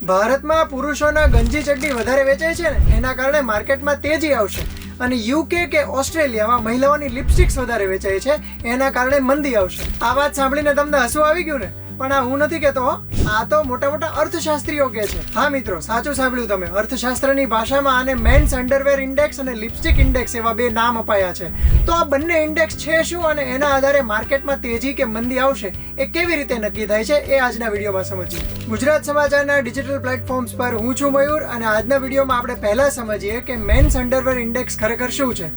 ભારતમાં પુરુષોના ગંજી ચડ્ડી વધારે વેચાય છે ને એના કારણે માર્કેટમાં તેજી આવશે અને યુકે કે ઓસ્ટ્રેલિયામાં મહિલાઓની લિપસ્ટિક્સ વધારે વેચાય છે એના કારણે મંદી આવશે. આ વાત સાંભળીને તમને હસવું આવી ગયું ને? પણ આ હું નથી કહેતો, આ તો મોટા મોટા અર્થશાસ્ત્રીઓ કહે છે. હા મિત્રો, સાચું સાંભળ્યું તમે. અર્થશાસ્ત્રની ભાષામાં આને મેન્સ અંડરવેર ઇન્ડેક્સ અને લિપસ્ટિક ઇન્ડેક્સ એવા બે નામ અપાયા છે. તો આ બંને ઇન્ડેક્સ છે શું અને એના આધારે માર્કેટમાં તેજી કે મંદી આવશે એ કેવી રીતે નક્કી થાય છે એ આજના વિડીયોમાં સમજીએ. ગુજરાત સમાચારના ડિજિટલ પ્લેટફોર્મ્સ પર હું છું મયુર અને આજના વિડીયોમાં આપણે પહેલા સમજીએ કે મેન્સ અંડરવેર ઇન્ડેક્સ ખરેખર શું છે.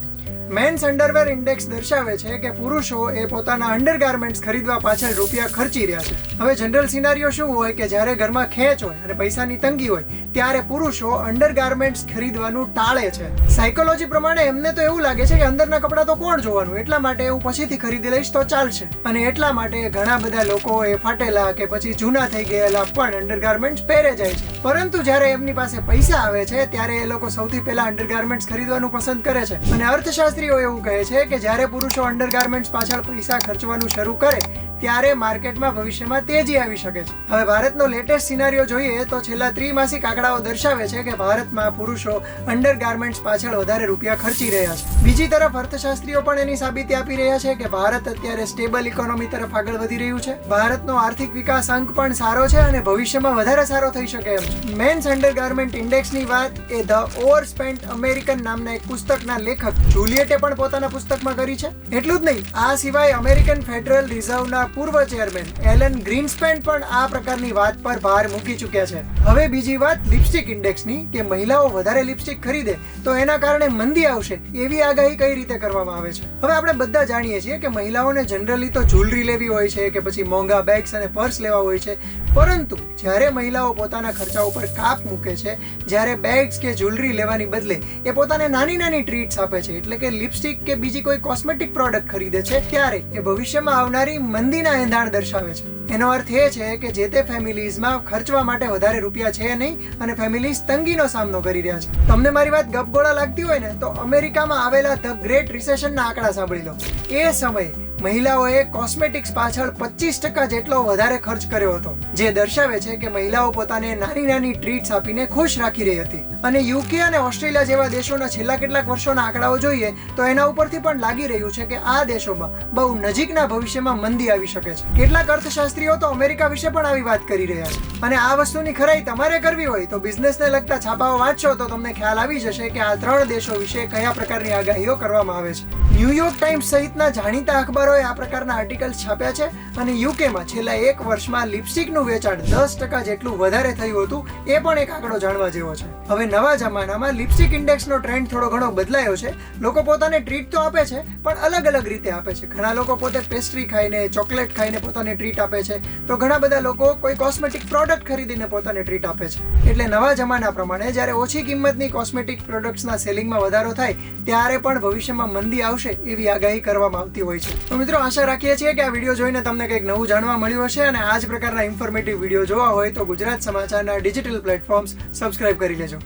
મેન્સ અંડરવેર ઇન્ડેક્સ દર્શાવે છે કે પુરુષો એ પોતાના અંડરગાર્મેન્ટ્સ ખરીદવા પાછળ રૂપિયા ખર્ચી રહ્યા છે. હવે જનરલ સિનારીઓ શું હોય કે જ્યારે ઘરમાં ખેંચ હોય અને પૈસાની તંગી હોય ત્યારે પુરુષો અંડરગાર્મેન્ટ્સ ખરીદવાનું ટાળે છે. સાયકોલોજી પ્રમાણે એમને તો એવું લાગે છે કે અંદરના કપડાં તો કોણ જોવાનું, એટલા માટે હું પછીથી ખરીદી લઈશ તો ચાલશે. અને એટલા માટે ઘણા બધા લોકો એ ફાટેલા કે પછી જૂના થઈ ગયેલા પણ અંડરગાર્મેન્ટ્સ પહેરે જાય છે. પરંતુ જ્યારે એમની પાસે પૈસા આવે છે ત્યારે એ લોકો સૌથી પહેલા અંડરગાર્મેન્ટ્સ ખરીદવાનું પસંદ કરે છે. અને અર્થશાસ્ત્રીઓ એવું કહે છે કે જ્યારે પુરુષો અંડરગાર્મેન્ટ્સ પાછળ પૈસા ખર્ચવાનું શરૂ કરે ત્યારે માર્કેટમાં ભવિષ્યમાં તેજી આવી શકે છે. હવે ભારતનો લેટેસ્ટ સિનારીઓ જોઈએ તો છેલ્લા ત્રિમાસિક આંકડાઓ દર્શાવે છે કે ભારતમાં પુરુષો અંડરગાર્મેન્ટ્સ પાછળ વધારે રૂપિયા ખર્ચી રહ્યા છે. બીજી તરફ અર્થશાસ્ત્રીઓ પણ એની સાબિતી આપી રહ્યા છે કે ભારત અત્યારે સ્ટેબલ ઇકોનોમી તરફ આગળ વધી રહ્યું છે. ભારતનો આર્થિક વિકાસ અંક પણ સારો છે અને ભવિષ્યમાં વધારે સારો થઈ શકે એમ છે. મેન્સ અંડરગાર્મેન્ટ ઇન્ડેક્સની વાત એ ધ ઓવરસ્પેન્ટ અમેરિકન નામના એક પુસ્તકના લેખક જુલિયટે પણ પોતાના પુસ્તકમાં કરી છે. એટલું જ નહીં, આ સિવાય અમેરિકન ફેડરલ રિઝર્વના પૂર્વ ચેરમેન એલન ગ્રીનસ્પેન પણ આ પ્રકારની વાત પર ભાર મૂકી ચૂક્યા છે. હવે બીજી વાત લિપસ્ટિક ઇન્ડેક્સની કે મહિલાઓ વધારે લિપસ્ટિક ખરીદે તો એના કારણે મંદી આવશે એવી આગાહી કઈ રીતે કરવામાં આવે છે. હવે આપણે બધા જાણીએ છીએ કે મહિલાઓને જનરલી તો જ્વેલરી લેવી હોય છે કે પછી મોંઘા બેગ્સ અને પર્સ લેવા હોય છે. પરંતુ જ્યારે મહિલાઓ પોતાના ખર્ચા ઉપર કાપ મૂકે છે, જ્યારે બેગ્સ કે જ્વેલરી લેવાની બદલે એ પોતાને નાની નાની ટ્રીટ્સ આપે છે, એટલે કે લિપસ્ટિક કે બીજી કોઈ કોસ્મેટિક પ્રોડક્ટ ખરીદે છે, ત્યારે એ ભવિષ્યમાં આવનારી મંદીના એંધાણ દર્શાવે છે. એનો અર્થ એ છે કે જે તે ફેમિલીઝમાં ખર્ચવા માટે વધારે રૂપિયા છે નહીં અને ફેમિલીઝ તંગીનો સામનો કરી રહ્યા છે. તમને મારી વાત ગપગોળા લાગતી હોય ને તો અમેરિકામાં આવેલા ધ ગ્રેટ રિસેશનના આંકડા સાંભળી લો. એ સમયે મહિલાઓએ કોસ્મેટિક્સ પાછળ 25% જેટલો વધારે ખર્ચ કર્યો હતો, જે દર્શાવે છે કે મહિલાઓ પોતાને નાની નાની ટ્રીટ્સ આપીને ખુશ રાખી રહી હતી. અને યુકે અને ઓસ્ટ્રેલિયા જેવા દેશોના છેલ્લા કેટલાક વર્ષોના આંકડાઓ જોઈએ તો એના ઉપરથી પણ લાગી રહ્યું છે કે આ દેશોમાં બહુ નજીકના ભવિષ્યમાં મંદી આવી શકે છે. કેટલાક અર્થશાસ્ત્રીઓ તો અમેરિકા વિશે પણ આવી વાત કરી રહ્યા છે. અને આ વસ્તુની ખરાઈ તમારે કરવી હોય તો બિઝનેસને લગતા છાપાઓ વાંચશો તો તમને ખ્યાલ આવી જશે કે આ 3 દેશો વિશે કયા પ્રકારની આગાહીઓ કરવામાં આવે છે. ન્યુયોર્ક ટાઈમ્સ સહિતના જાણીતા અખબારોએ આ પ્રકારના આર્ટિકલ્સ છાપ્યા છે અને યુકેમાં છેલ્લા 1 વર્ષમાં લિપસ્ટિકનું વેચાણ 10% જેટલું વધારે થયું હતું એ પણ એક આંકડો જાણવા જેવો છે. હવે નવા જમાનામાં લિપસ્ટિક ઇન્ડેક્સનો ટ્રેન્ડ થોડો ઘણો બદલાયો છે. લોકો પોતાને ટ્રીટ તો આપે છે પણ અલગ અલગ રીતે આપે છે. ઘણા લોકો પોતે પેસ્ટ્રી ખાઈને, ચોકલેટ ખાઈને પોતાને ટ્રીટ આપે છે, તો ઘણા બધા લોકો કોઈ કોસ્મેટિક પ્રોડક્ટ ખરીદીને પોતાને ટ્રીટ આપે છે. એટલે નવા જમાના પ્રમાણે જ્યારે ઓછી કિંમતની કોસ્મેટિક પ્રોડક્ટ્સના સેલિંગમાં વધારો થાય ત્યારે પણ ભવિષ્યમાં મંદી આવશે એવી આગાહી કરવામાં આવતી હોય છે. તો મિત્રો, આશા રાખીએ છીએ કે આ વિડીયો જોઈને તમને કંઈક નવું જાણવા મળ્યું હશે અને આ જ પ્રકારના ઇન્ફોર્મેટિવ વિડીયો જોવા હોય તો ગુજરાત સમાચારના ડિજિટલ પ્લેટફોર્મ્સ સબસ્ક્રાઇબ કરી લેજો.